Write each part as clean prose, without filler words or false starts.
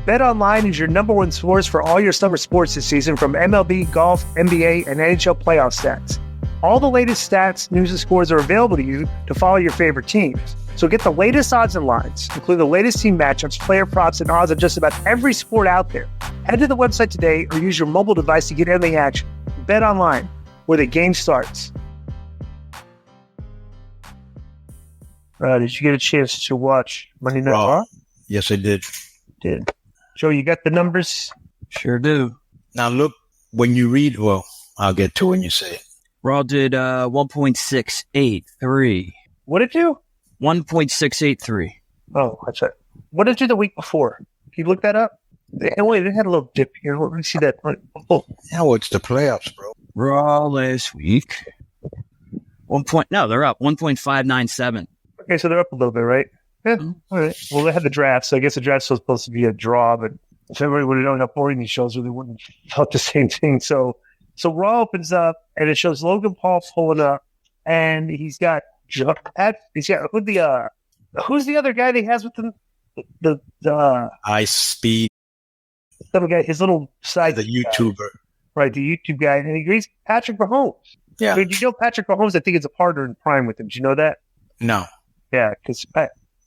BetOnline is your number one source for all your summer sports this season, from MLB, golf, NBA, and NHL playoff stats. All the latest stats, news, and scores are available to you to follow your favorite teams. So get the latest odds and lines, including the latest team matchups, player props, and odds on just about every sport out there. Head to the website today or use your mobile device to get in the action. BetOnline, where the game starts. Did you get a chance to watch Monday Night Raw? Yes, I did. Joe, you got the numbers? Sure do. Now look, when you read, well, I'll get to when you say it. Raw did 1.683. What did it do? 1.683. Oh, that's right. What did it do the week before? Can you look that up? They had a little dip here. Let me see that. Oh. Now it's the playoffs, bro. Raw last week. They're up 1.597. Okay, so they're up a little bit, right? Yeah. All right. Well, they had the draft, so I guess the draft's still supposed to be a draw, but if everybody would have known how boring these shows were, they wouldn't have felt the same thing. So Raw opens up, and it shows Logan Paul pulling up, and he's got who's the other guy that he has with him? The Ice Speed. Some guy, his little side. The YouTuber. Right, the YouTube guy. And he agrees Patrick Mahomes. Yeah. Did you know Patrick Mahomes, I think, is a partner in Prime with him? Did you know that? No. Yeah, because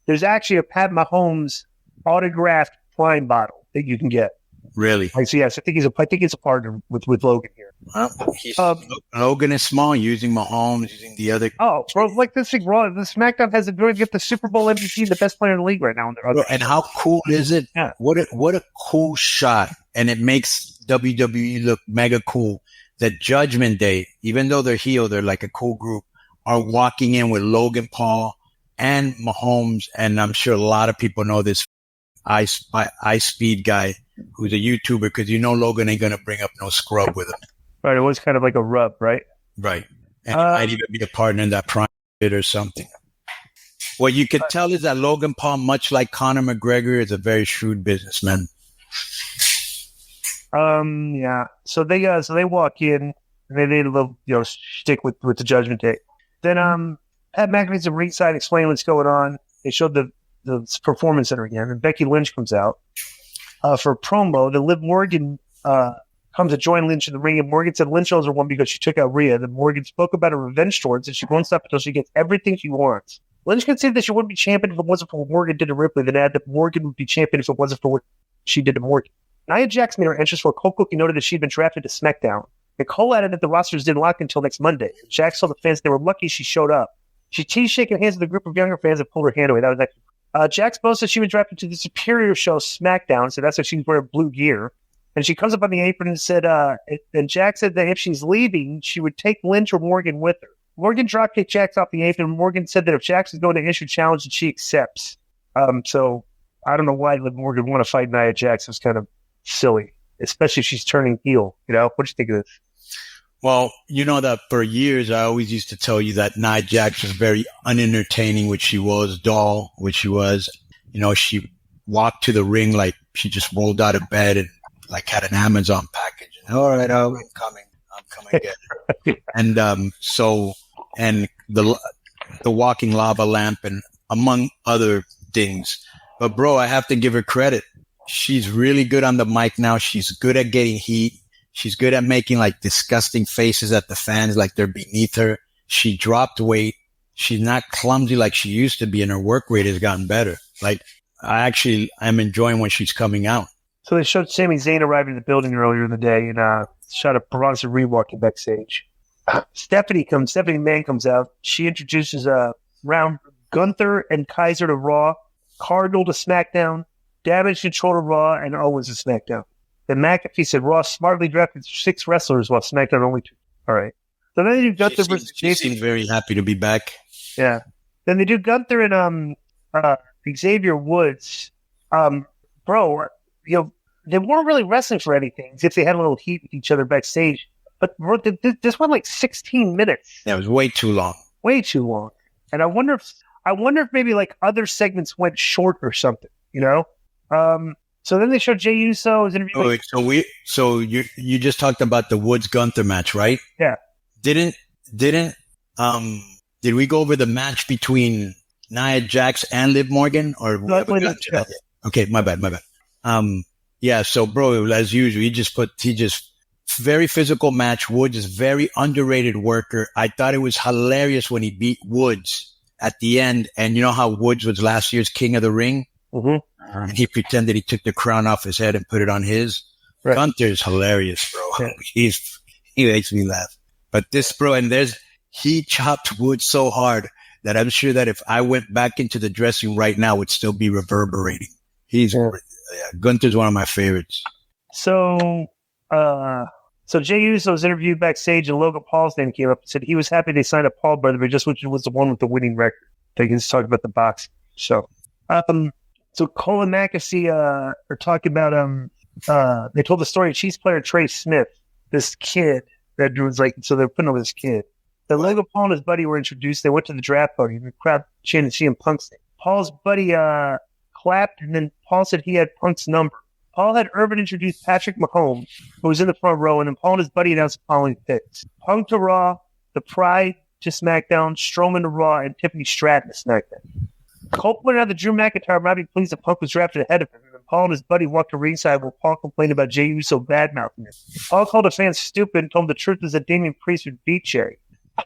there's actually a Pat Mahomes autographed Prime bottle that you can get. Really? So yes, I think he's a partner with Logan here. Well, Logan is small, using Mahomes, using the other. Oh, bro, like this thing, Raw, the SmackDown has the ability to get the Super Bowl MVP, the best player in the league right now. And how cool is it? Yeah. What a cool shot, and it makes WWE look mega cool. That Judgment Day, even though they're heel, they're like a cool group, are walking in with Logan Paul and Mahomes, and I'm sure a lot of people know this Ice Speed guy who's a YouTuber, because Logan ain't gonna bring up no scrub with him. Right, it was kind of like a rub, right? Right, and he might even be a partner in that Prime bit or something. What you could tell is that Logan Paul, much like Conor McGregor, is a very shrewd businessman. Yeah. So they walk in, and they did a little stick with the Judgment Day. Then Pat McAfee's at ringside explaining what's going on. They showed the Performance Center again, and Becky Lynch comes out for a promo. Then Liv Morgan comes to join Lynch in the ring, and Morgan said Lynch owes her one because she took out Rhea. Then Morgan spoke about her revenge towards, and she won't stop until she gets everything she wants. Lynch conceded that she wouldn't be champion if it wasn't for what Morgan did to Ripley, then added that Morgan would be champion if it wasn't for what she did to Morgan. Nia Jax made her entrance for Cole Cookie noted that she'd been drafted to SmackDown. Nicole added that the rosters didn't lock until next Monday. Jax told the fans they were lucky she showed up. She teased shaking hands with a group of younger fans and pulled her hand away. That was actually Jax boasted she was drafted to the superior show SmackDown, so that's why she's wearing blue gear. And she comes up on the apron and said, and Jax said that if she's leaving, she would take Lynch or Morgan with her. Morgan dropkicked Jax off the apron, and Morgan said that if Jax is going to issue a challenge, that she accepts. So I don't know why Liv Morgan would want to fight Nia Jax. It was kind of silly, especially if she's turning heel. What do you think of this? Well, that for years I always used to tell you that Nia Jax was very unentertaining, which she was, dull, which she was. She walked to the ring like she just rolled out of bed and like had an Amazon package. All right, I'm coming again. And and the walking lava lamp and among other things. But bro, I have to give her credit. She's really good on the mic now. She's good at getting heat. She's good at making like disgusting faces at the fans like they're beneath her. She dropped weight. She's not clumsy like she used to be, and her work rate has gotten better. Like, I'm enjoying when she's coming out. So they showed Sami Zayn arriving in the building earlier in the day, and shot a Bronson walking backstage. Stephanie Mann comes out. She introduces round Gunther and Kaiser to Raw, Cardinal to SmackDown, Damage Control to Raw, and Owens to SmackDown. Then McAfee said Raw smartly drafted 6 wrestlers while SmackDown only 2. All right. So then they do Gunther versus She seems very happy to be back. Yeah. Then they do Gunther and Xavier Woods. Bro, they weren't really wrestling for anything, except they had a little heat with each other backstage. But bro, this went like 16 minutes. Yeah, it was way too long. Way too long. And I wonder if maybe like other segments went short or something. So then they showed Jey Uso. So you just talked about the Woods Gunther match, right? Yeah. Did we go over the match between Nia Jax and Liv Morgan, or no. Okay, my bad. Yeah. So, bro, as usual, he just very physical match. Woods is very underrated worker. I thought it was hilarious when he beat Woods at the end. And you know how Woods was last year's King of the Ring? Mm-hmm. And he pretended he took the crown off his head and put it on his. Right. Gunther's hilarious, bro. Yeah. He makes me laugh. But this, bro, he chopped Woods so hard that I'm sure that if I went back into the dressing room right now, it would still be reverberating. Gunther's one of my favorites. So Jey Uso was interviewed backstage, and Logan Paul's name came up and said he was happy they signed a Paul brother, but just which was the one with the winning record. They can just talk about the boxing. So Cole and McAfee are talking about they told the story of Chiefs player Trey Smith, this kid that was like, so they're putting over this kid. Then Logan Paul and his buddy were introduced. They went to the draft party, and the crowd chanted CM Punk's name. Paul's buddy clapped, and then Paul said he had Punk's number. Paul had Urban introduce Patrick Mahomes, who was in the front row, and then Paul and his buddy announced the following picks: Punk to Raw, The Pride to SmackDown, Strowman to Raw, and Tiffany Stratton to SmackDown. Cole pointed out that Drew McIntyre might be pleased that Punk was drafted ahead of him, and then Paul and his buddy walked to ringside while Paul complained about Jey Uso bad-mouthing him. Paul called a fan stupid and told him the truth was that Damian Priest would beat Jerry.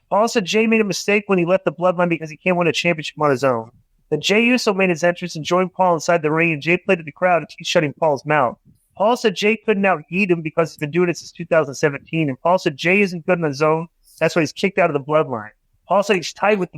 Paul said Jey made a mistake when he left the bloodline because he can't win a championship on his own. Then Jey Uso made his entrance and joined Paul inside the ring, and Jey played to the crowd and he's shutting Paul's mouth. Paul said Jey couldn't out-heat him because he's been doing it since 2017, and Paul said Jey isn't good on his own. That's why he's kicked out of the bloodline. Paul said he's tied with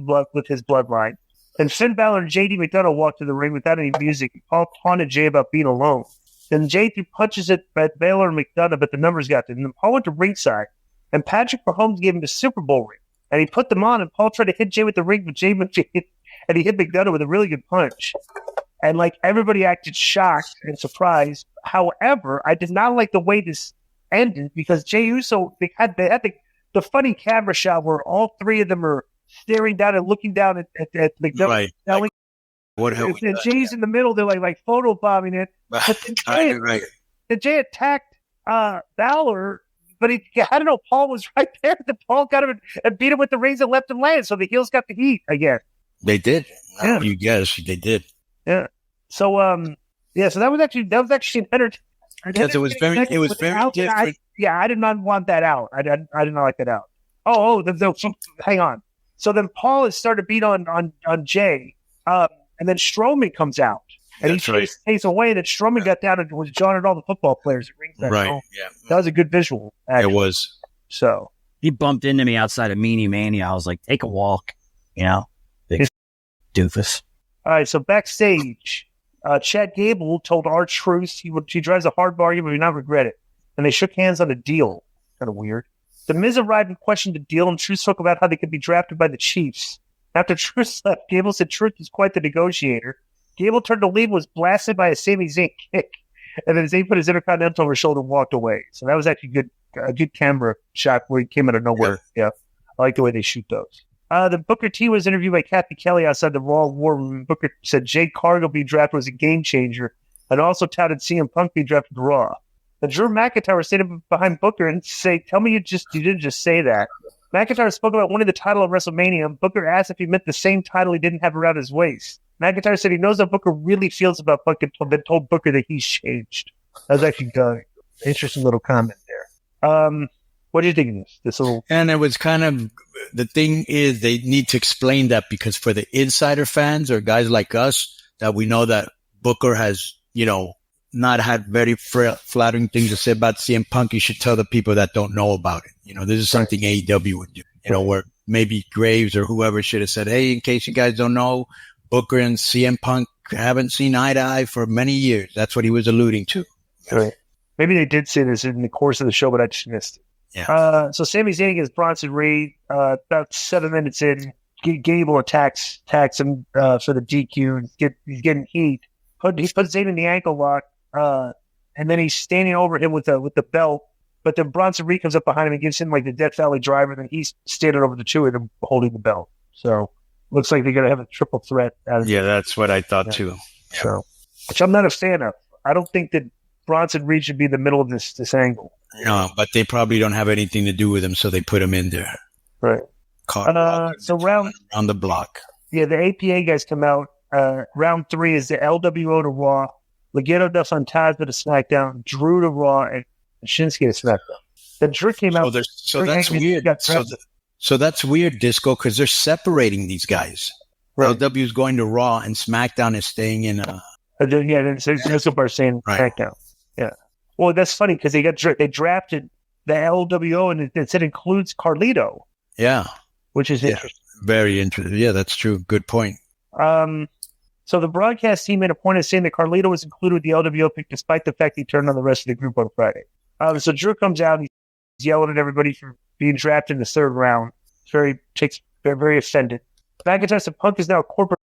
his bloodline. Then Finn Balor and JD McDonough walked to the ring without any music. Paul taunted Jey about being alone. Then Jey threw punches at Balor and McDonough, but the numbers got to him. Then Paul went to ringside, and Patrick Mahomes gave him the Super Bowl ring. And he put them on, and Paul tried to hit Jey with the ring, but Jey and he hit McDonough with a really good punch. And like everybody acted shocked and surprised. However, I did not like the way this ended because Jey Uso they had the funny camera shot where all three of them are staring down and looking down at McDonough. Right. And Jey's in the middle. They're like photo bombing it. Right. Then Jey attacked Balor. But I don't know, Paul was right there. The Paul got him and beat him with the rings and left him land. So the heels got the heat again. They did. Yeah. You guess they did. Yeah. So so that was actually an entertaining. Because it was very different. I did not want that out. I did not like that out. Hang on. So then Paul has started beat on Jey, and then Strowman comes out. And he takes away, and then Strowman got down and was jawing at all the football players at ringside. Right, yeah. That was a good visual, actually. It was. So he bumped into me outside of Meanie Mania. I was like, take a walk, big doofus. All right, so backstage, Chad Gable told R-Truth he drives a hard bargain, but he not regret it. And they shook hands on a deal. Kind of weird. The Miz arrived and questioned the deal, and Truth spoke about how they could be drafted by the Chiefs. After Truth left, Gable said Truth is quite the negotiator. Gable turned to leave, was blasted by a Sami Zayn kick, and then Zayn put his Intercontinental over his shoulder and walked away. So that was actually a good camera shot where he came out of nowhere. Yeah. I like the way they shoot those. The Booker T was interviewed by Kathy Kelly outside the Raw War Room. Booker said Jade Cargill being drafted was a game changer, and also touted CM Punk being drafted to Raw. And Drew McIntyre was standing behind Booker and say, "Tell me you didn't just say that." McIntyre spoke about winning the title at WrestleMania, and Booker asked if he meant the same title he didn't have around his waist. McIntyre said he knows how Booker really feels about Punk and then told Booker that he's changed. That was actually an interesting little comment there. What do you think of this little? And it was kind of, the thing is they need to explain that because for the insider fans or guys like us that we know that Booker has, not had very flattering things to say about CM Punk, you should tell the people that don't know about it. This is something AEW would do, where maybe Graves or whoever should have said, hey, in case you guys don't know, Booker and CM Punk haven't seen eye to eye for many years. That's what he was alluding to. Right. Maybe they did say this in the course of the show, but I just missed it. Yeah. So Sami Zayn against Bronson Reed. About 7 minutes in, Gable attacks him for the DQ. He's getting heat. He puts Zayn in the ankle lock, and then he's standing over him with the belt. But then Bronson Reed comes up behind him and gives him like the Death Valley driver. Then he's standing over the two of them holding the belt. So looks like they're going to have a triple threat. That's what I thought too. Yeah. So, which I'm not a fan of. I don't think that Bronson Reed should be in the middle of this angle. No, but they probably don't have anything to do with him, so they put him in there. Right. So round on the block. Yeah, the APA guys come out. Round 3 is the LWO to Raw. Legado del Fantasma to SmackDown, Drew to Raw, and Shinsuke to SmackDown. Then Drew came out. So that's weird. So that's weird, Disco, because they're separating these guys. Right. LW is going to Raw, and SmackDown is staying in. Then Disco are saying SmackDown. Yeah. Well, that's funny because they drafted the LWO, and it said includes Carlito. Yeah. Which is interesting. Very interesting. Yeah, that's true. Good point. So the broadcast team made a point of saying that Carlito was included with the LWO pick despite the fact he turned on the rest of the group on Friday. So Drew comes out and he's yelling at everybody for being drafted in the third round. They're very offended. McIntyre said Punk is now a corporate.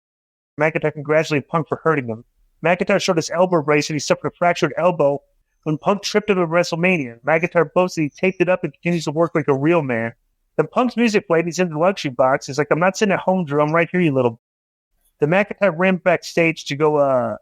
McIntyre congratulated Punk for hurting him. McIntyre showed his elbow brace and he suffered a fractured elbow when Punk tripped him at WrestleMania. McIntyre boasted he taped it up and continues to work like a real man. Then Punk's music played. He's in the luxury box. He's like, I'm not sitting at home, Drew. I'm right here, you little. The McIntyre ran backstage to go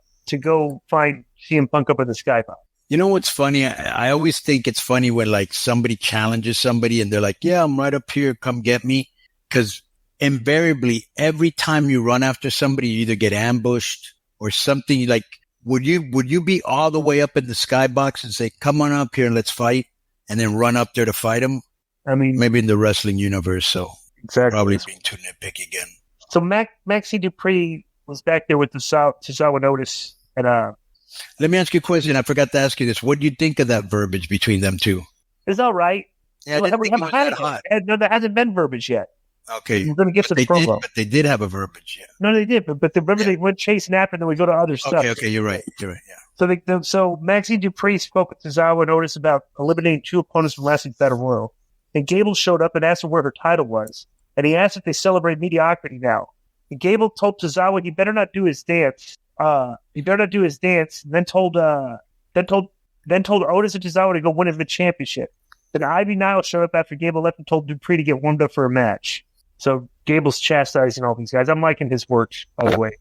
find CM Punk up in the skybox. You know what's funny? I always think it's funny when like somebody challenges somebody and they're like, "Yeah, I'm right up here. Come get me." Because invariably, every time you run after somebody, you either get ambushed or something. Like, would you be all the way up in the skybox and say, "Come on up here and let's fight," and then run up there to fight him? I mean, maybe in the wrestling universe, so exactly. Probably being too nitpicky again. So Maxie Dupree was back there with Tozawa Notice. And let me ask you a question. I forgot to ask you this. What do you think of that verbiage between them two? It's all right. Yeah, I didn't think it was that hot. No, there hasn't been verbiage yet. Okay. We're going to get to the promo. But they did have a verbiage, yeah. No, they did. But remember they went chasing after and then we go to other stuff. Okay, you're right, yeah. So Maxie Dupree spoke with Tozawa Notice about eliminating two opponents from last week's Battle Royal. And Gable showed up and asked her where her title was. And he asked if they celebrate mediocrity now. And Gable told Tozawa he better not do his dance. And then told Otis and Tozawa to go win him the championship. Then Ivy Niles showed up after Gable left and told Dupree to get warmed up for a match. So Gable's chastising all these guys. I'm liking his work, by the way.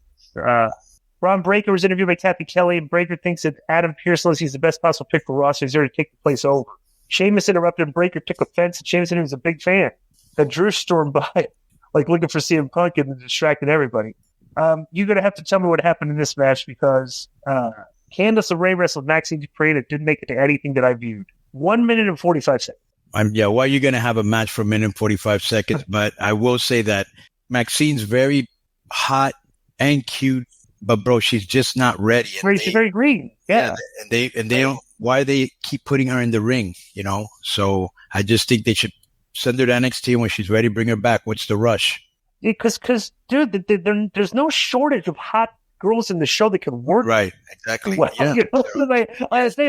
Ron Breaker was interviewed by Kathy Kelly, and Breaker thinks that Adam Pearce says he's the best possible pick for Ross. He's there to take the place over. Sheamus interrupted, and Breaker took offense, and Sheamus said he was a big fan. Then Drew stormed by, like looking for CM Punk and distracted everybody. You're going to have to tell me what happened in this match because Candice LeRae wrestled Maxine Dupree and it didn't make it to anything that I viewed. 1 minute and 45 seconds. Why are you going to have a match for a minute and 45 seconds? But I will say that Maxine's very hot and cute, but bro, she's just not ready. She's very green. Yeah. And they don't, why they keep putting her in the ring, So I just think they should send her to NXT when she's ready, bring her back. What's the rush? Because dude, there's no shortage of hot girls in the show that can work. Right. Exactly. Well, yeah.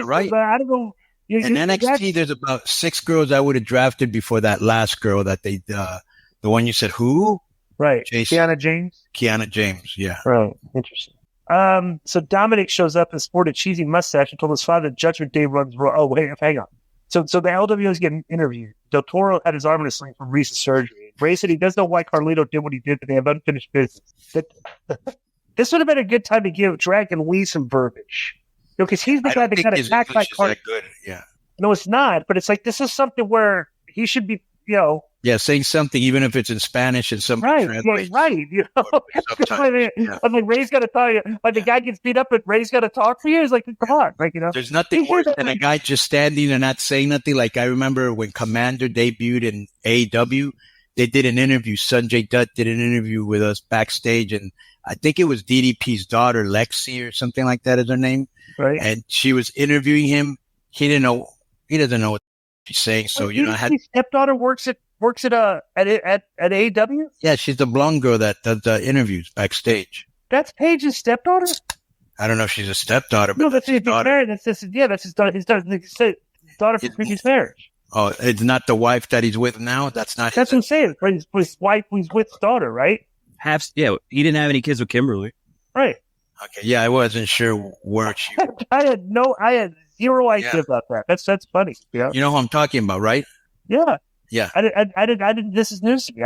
Right. I don't know. In NXT, there's about 6 girls I would have drafted before that last girl that they, the one you said, who? Right. Kiana James. Yeah. Right. Interesting. So Dominic shows up and sported a cheesy mustache and told his father that Judgment Day runs raw. Oh, wait, hang on. So the LWO is getting interviewed. Del Toro had his arm in a sling from recent surgery. Ray said he doesn't know why Carlito did what he did, but they have unfinished business. This would have been a good time to give Dragon Lee some verbiage. Because he's the guy that got attacked by Carlito. Yeah. No, it's not. But it's like, this is something where he should be, Yeah, saying something, even if it's in Spanish and some right. I'm like, Ray's got to tell you. Like, the guy gets beat up, and Ray's got to talk for you. He's like, come on, There's nothing worse than a guy just standing and not saying nothing. Like I remember when Commander debuted in AEW, they did an interview. Sanjay Dutt did an interview with us backstage, and I think it was DDP's daughter, Lexi, or something like that is her name. Right. And she was interviewing him. He doesn't know what she's saying. So his stepdaughter works at AEW. Yeah, she's the blonde girl that does the interviews backstage. That's Paige's stepdaughter. I don't know if she's a stepdaughter, but no, that's his daughter. That's his daughter from previous marriage. Oh, it's not the wife that he's with now. That's not. That's what I'm saying. His wife, who's with his daughter, right? He didn't have any kids with Kimberly, right? Okay, yeah, I wasn't sure where she. I had zero idea about that. That's funny. Yeah, you know who I'm talking about, right? Yeah. Yeah. I didn't. This is news to me.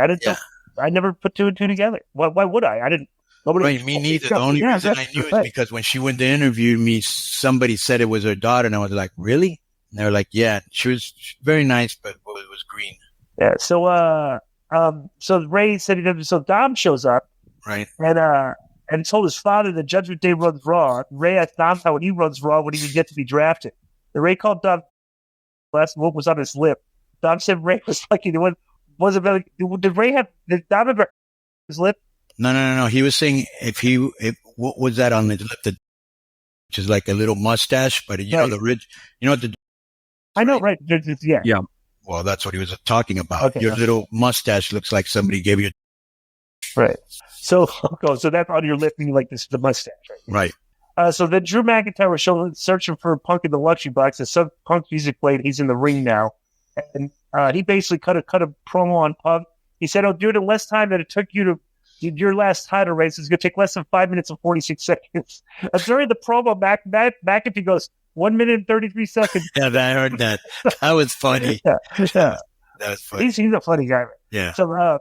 I never put two and two together. Why would I? I didn't. Nobody. Right, me neither. The only reason I knew is because when she went to interview me, somebody said it was her daughter, and I was like, "Really?" And they were like, "Yeah." She was very nice, but it was green. Yeah. So Ray said he doesn't. So Dom shows up, right? and told his father that Judgment Day runs Raw. Ray asked Dom how he runs Raw when he would get to be drafted. And Ray called Dom last what was on his lip. Dom said Ray was lucky. Wasn't really. Did Dom have his lip? No. He was saying what was that on his lip? Which is like a little mustache, but you know the ridge. You know what the. I know, right? Yeah. Well, that's what he was talking about. Okay, Your little mustache looks like somebody gave you. Right. So that's on your lip, and you like this the mustache, right? Right. So then Drew McIntyre was searching for Punk in the luxury box. As some Punk music played, he's in the ring now, and he basically cut a promo on Punk. He said, "I'll do it in less time than it took you to your last title race. It's going to take less than 5 minutes and 46 seconds." During the promo, McAfee goes 1 minute and 33 seconds. Yeah, I heard that. That was funny. Yeah. That was funny. He's a funny guy. Right? Yeah. So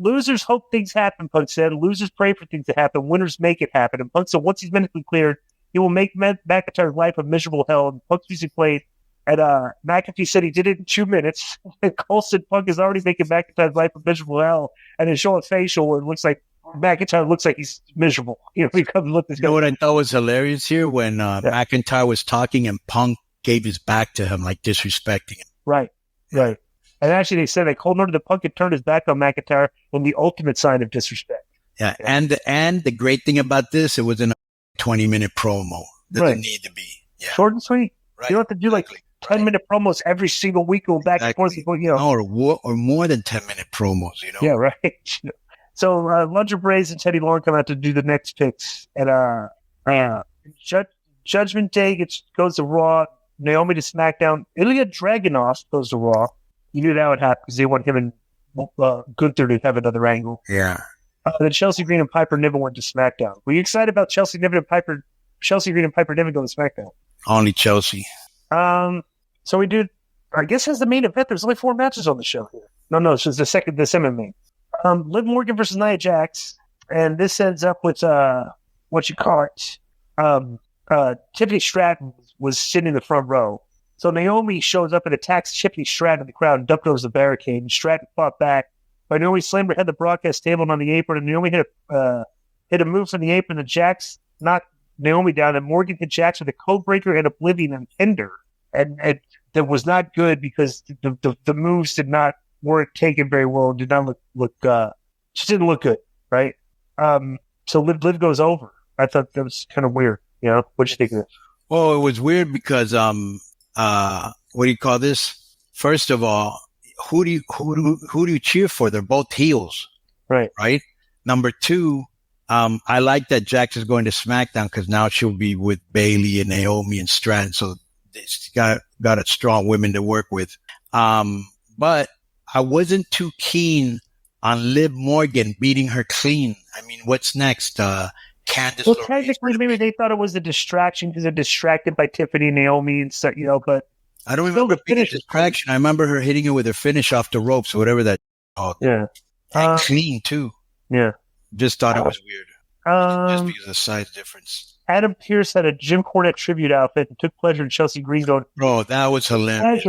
losers hope things happen, Punk said. Losers pray for things to happen. Winners make it happen. And Punk said once he's medically cleared, he will make McIntyre's life a miserable hell. And Punk's music played. And McAfee said he did it in 2 minutes. And Cole said Punk is already making McIntyre's life a miserable hell. And it's showing facial where it looks like McIntyre looks like he's miserable. He comes look this guy. You know what I thought was hilarious here? When McIntyre was talking and Punk gave his back to him, like disrespecting him. Right. And actually, they said that Cole noted that Punk had turned his back on McIntyre in the ultimate sign of disrespect. Yeah. And the great thing about this, it was in a 20-minute promo. Doesn't need to be. Yeah. Short and sweet. Right. You don't have to do like 10-minute promos every single week, go back and forth. Or more than 10-minute promos, Yeah, right. So Lunger Braze and Teddy Long come out to do the next picks. And Judgment Day goes to Raw. Naomi to SmackDown. Ilya Dragunov goes to Raw. You knew that would happen because they want him and Gunther to have another angle. Yeah. Then Chelsea Green and Piper Niven went to SmackDown. Were you excited about Chelsea Green and Piper Niven going to SmackDown? Only Chelsea. So we do, I guess as the main event, there's only 4 matches on the show here. No, it's just the semi-main. Liv Morgan versus Nia Jax. And this ends up with, Tiffany Stratton was sitting in the front row. So Naomi shows up and attacks Tiffany Stratton in the crowd and dumped over the barricade. And Stratton fought back. But Naomi slammed her head the broadcast table and on the apron. And Naomi hit a move from the apron. And Jax knocked Naomi down. And Morgan hit Jax with a code breaker and Oblivion and Hinder. And that was not good because the moves weren't taken very well. Did not look just didn't look good, right? So Liv goes over. I thought that was kind of weird. What'd you think of it? Well, it was weird because what do you call this? First of all, who do you cheer for? They're both heels, right? Number two, I like that Jax is going to SmackDown because now she'll be with Bayley and Naomi and Stratton, so it's got a strong women to work with. But I wasn't too keen on Liv Morgan beating her clean. I mean, what's next? Candice. Well, technically, maybe they thought it was a distraction because they're distracted by Tiffany and Naomi and stuff, but I don't remember the finish distraction. I remember her hitting it with her finish off the ropes or whatever that called. Yeah. And clean too. Yeah. Just thought it was weird. Just because of the size difference. Adam Pearce had a Jim Cornette tribute outfit and took pleasure in Chelsea Green going. Bro, that was hilarious.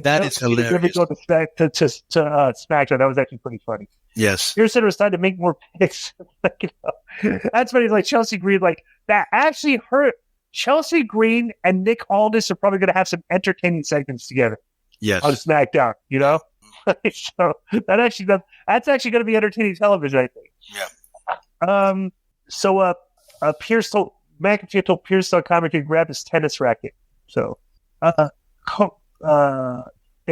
That is hilarious. To SmackDown. That was actually pretty funny. Yes. Pearce said it was time to make more picks. That's funny. Like Chelsea Green, like that actually hurt. Chelsea Green and Nick Aldis are probably going to have some entertaining segments together. Yes. On SmackDown, so that's actually going to be entertaining television, I think. Yeah. So Pearce told McIntyre told Pearce on commentary to grab his tennis racket. So they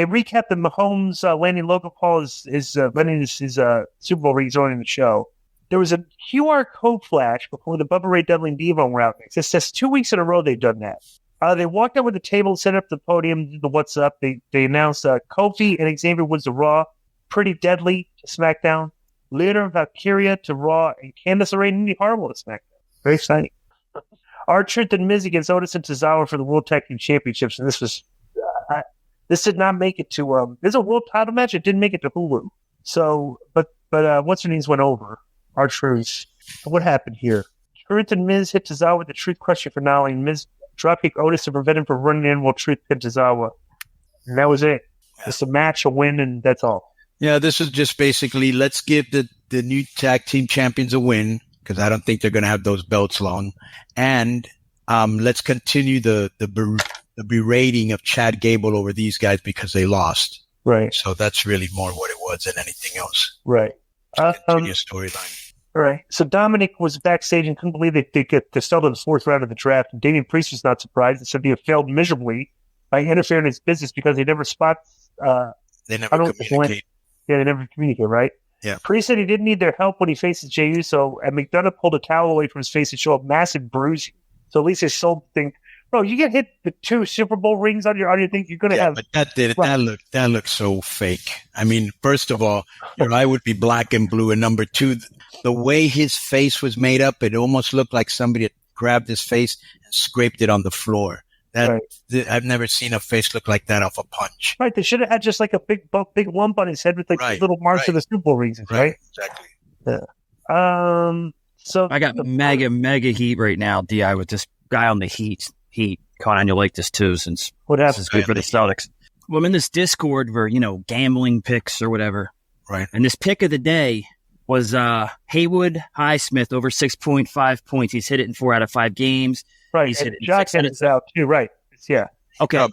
recapped the Mahomes landing Logan Paul is landing his Super Bowl ring joining the show. There was a QR code flash before the Bubba Ray Dudley and Devo were out next. It says 2 weeks in a row they've done that. They walked out with the table, set up the podium, did the what's up. They announced Kofi and Xavier Woods to Raw, Pretty Deadly to SmackDown, Leader Valkyria to Raw, and Candice LeRae and Indy Hartwell to SmackDown. Very exciting. R-Truth and Miz against Otis and Tozawa for the World Tag Team Championships, and this was this did not make it to this is a world title match. It didn't make it to Hulu. So, but what's her name's went over. R-Truth. What happened here? Truth and Miz hit Tozawa with the Truth Crusher finale, and Miz dropkick Otis to prevent him from running in while Truth hit Tozawa. And that was it. It's a match, a win, and that's all. Yeah, this is just basically let's give the new tag team champions a win. because I don't think they're going to have those belts long. And let's continue the berating of Chad Gable over these guys because they lost. Right. So that's really more what it was than anything else. Right. Continue a storyline. All right. So Dominic was backstage and couldn't believe they get to sell to the 4th round of the draft. And Damian Priest was not surprised and said they have failed miserably by interfering in his business because they never spot. They never communicate. Yeah, they never communicate, right? Yeah. Priest said he didn't need their help when he faces Jey Uso, and McDonough pulled a towel away from his face to show a massive bruise. So at least his soul think, bro, you get hit with 2 Super Bowl rings on your thing, you're gonna have. But that looked so fake. I mean, first of all, your eye would be black and blue, and number 2, the way his face was made up, it almost looked like somebody had grabbed his face and scraped it on the floor. I've never seen a face look like that off a punch. Right, they should have had just like a big lump on his head with like little marks of the Super Bowl rings, right? Exactly. Yeah. So I got mega heat right now, Di, with this guy on the Heat. Konnan, you'll like this too, since what happened? This is good for the Celtics. Well, I'm in this Discord for gambling picks or whatever, right? And this pick of the day was Haywood Highsmith over 6.5 points. He's hit it in 4 out of 5 games. Right, he's hit it. Jock had it out too. Right, yeah. Okay,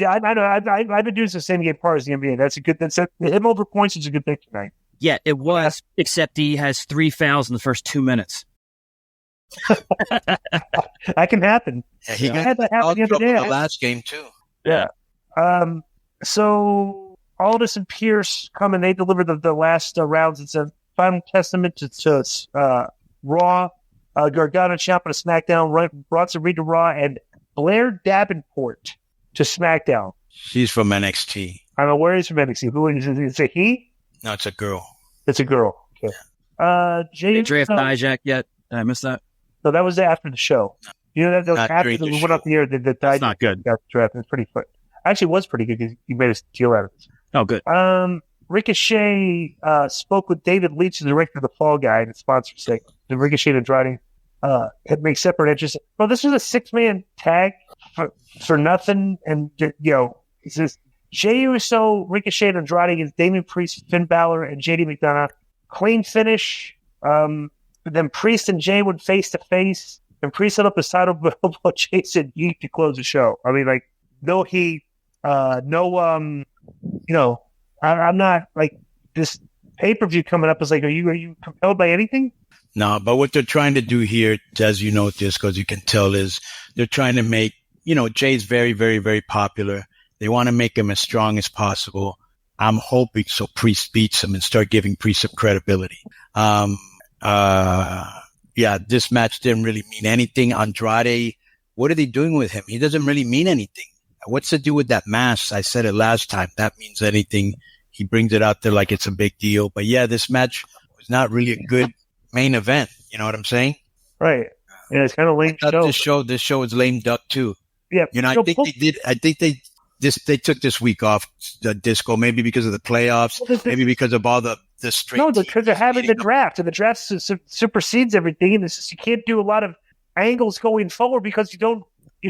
yeah, I know. I've been doing the same game part as the NBA. That's a good. Him over points is a good pick tonight. Yeah, it was. Except he has 3 fouls in the first 2 minutes. That can happen. Yeah, he had that happen the other day. The last game too. Yeah. So Aldis and Pierce come and they deliver the last rounds. It's a final testament to Raw. Gargano champ on a SmackDown. Bronson Reed to Raw, and Blair Davenport to SmackDown. She's from NXT. I'm aware he's from NXT. Who is it? Is it he? No, it's a girl. It's a girl. Okay. Did draft Dijak yet? Did I miss that? No, that was after the show. You know that was after we went off the air. That's not good. Got the draft. It's pretty fun. Actually, it was pretty good because you made a deal out of it. Oh, good. Ricochet spoke with David Leach, the director of the Fall Guy, and the sponsor segment. The Ricochet and Andrade it makes separate entries. Bro, this was a 6-man tag for nothing, and it's just Jey Uso, Ricochet, and Andrade against Damian Priest, Finn Balor, and JD McDonough. Clean finish. Then Priest and Jey would face to face, and Priest set up a side of Jason Yeet to close the show. I mean, like no heat, I'm not like this pay-per-view coming up is like, are you compelled by anything? No, but what they're trying to do here, as you know, Disco, as you can tell, is they're trying to make, Jay's very, very, very popular. They want to make him as strong as possible. I'm hoping so Priest beats him and start giving Priest some credibility. This match didn't really mean anything. Andrade, what are they doing with him? He doesn't really mean anything. What's to do with that mask? I said it last time. That means anything. He brings it out there like it's a big deal. But yeah, this match was not really a good main event. You know what I'm saying? Right. Yeah, it's kind of lame show. This show is lame duck too. Yeah. I think they took this week off, the Disco, maybe because of the playoffs, maybe because of all the straight. No, because they're having the draft, and the draft supersedes everything. And it's just, you can't do a lot of angles going forward because you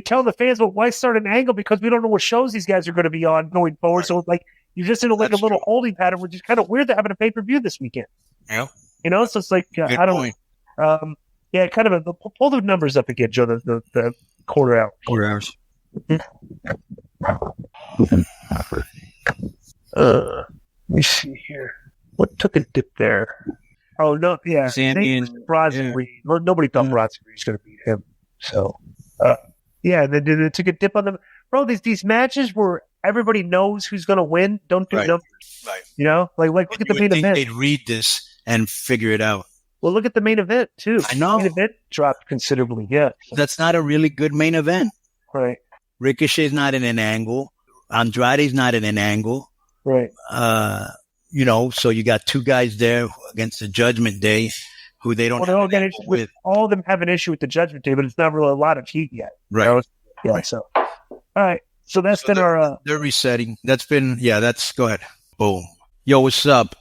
tell the fans, well, why start an angle? Because we don't know what shows these guys are going to be on going forward. Right. So like, you're just in a little holding pattern, which is kind of weird to having a pay-per-view this weekend. Yeah. So it's like, I don't know. Kind of pull the numbers up again, Joe, the quarter hour. Quarter hours. Let me see here. What took a dip there? Oh, no, yeah. Sami and Bronson Reed. Well, nobody thought Bronson Reed was going to beat him. So, they took a dip on them. Bro, these matches where everybody knows who's going to win, don't do numbers. Right. Like look at the main event. They'd read this and figure it out. Well, look at the main event, too. I know. The main event dropped considerably, yeah. That's not a really good main event. Right. Ricochet's not in an angle. Andrade's not in an angle. Right. So you got 2 guys there against the Judgment Day who they don't have an issue with. All of them have an issue with the Judgment Day, but it's not really a lot of heat yet. Right. Yeah, so. All right. So that's been our... They're resetting. Go ahead. Boom. Yo, what's up?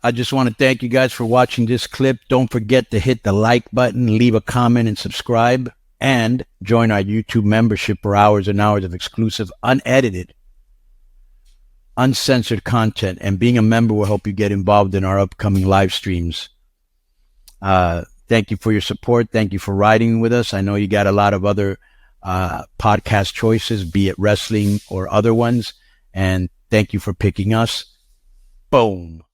I just want to thank you guys for watching this clip. Don't forget to hit the like button, leave a comment, and subscribe. And join our YouTube membership for hours and hours of exclusive, unedited, uncensored content. And being a member will help you get involved in our upcoming live streams. Thank you for your support. Thank you for riding with us. I know you got a lot of other podcast choices, be it wrestling or other ones. And thank you for picking us. Boom.